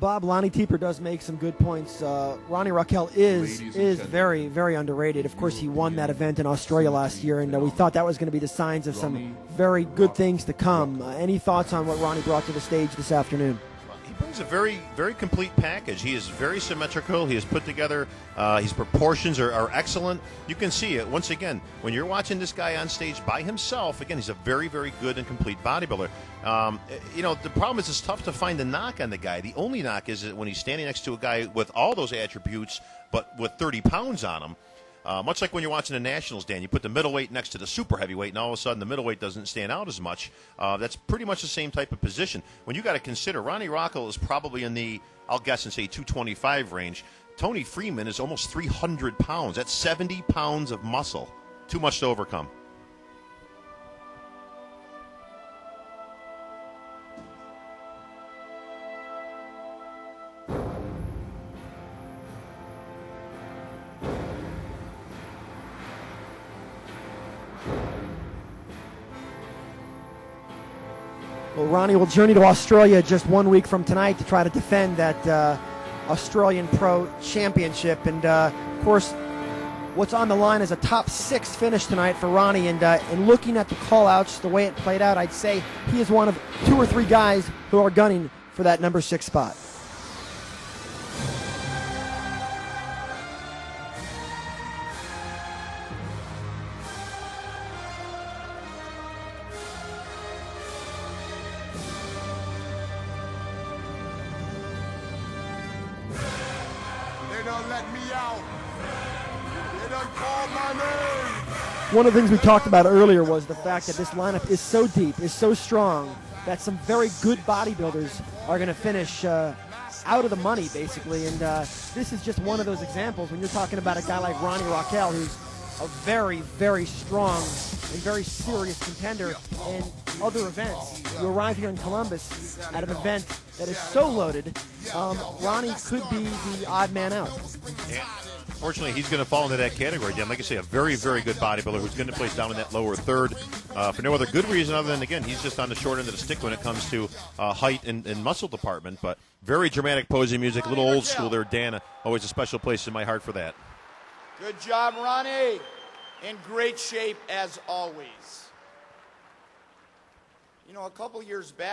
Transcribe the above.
Bob, Lonnie Teeper does make some good points. Ronny Rockel is very, very underrated. Of course, he won that event in Australia last year, and we thought that was going to be the signs of some very good things to come. Any thoughts on what Ronny brought to the stage this afternoon? He brings a very, very complete package. He is very symmetrical. He is put together. His proportions are excellent. You can see it. Once again, when you're watching this guy on stage by himself, again, he's a very, very good and complete bodybuilder. The problem is it's tough to find a knock on the guy. The only knock is that when he's standing next to a guy with all those attributes, but with 30 pounds on him. Much like when you're watching the Nationals, Dan, you put the middleweight next to the super heavyweight, and all of a sudden the middleweight doesn't stand out as much. That's pretty much the same type of position. When you got to consider, Ronny Rockel is probably in the, I'll guess and say 225 range. Tony Freeman is almost 300 pounds. That's 70 pounds of muscle. Too much to overcome. Well, Ronny will journey to Australia just 1 week from tonight to try to defend that Australian Pro Championship. And, of course, what's on the line is a top 6 finish tonight for Ronny. And looking at the call-outs, the way it played out, I'd say he is one of 2 or 3 guys who are gunning for that number 6 spot. They don't let me out. They don't call my name. One of the things we talked about earlier was the fact that this lineup is so deep, is so strong, that some very good bodybuilders are going to finish out of the money, basically. And this is just one of those examples when you're talking about a guy like Ronny Rockel, who's a very, very strong and very serious contender in other events. You arrive here in Columbus at an event that is so loaded, Ronny could be the odd man out. Yeah. Fortunately, he's going to fall into that category, Dan. Like I say, a very, very good bodybuilder who's going to place down in that lower third for no other good reason other than, again, he's just on the short end of the stick when it comes to height and muscle department. But very dramatic posing music, a little old school there, Dan. Always a special place in my heart for that. Good job, Ronny. In great shape as always. You know, a couple years back,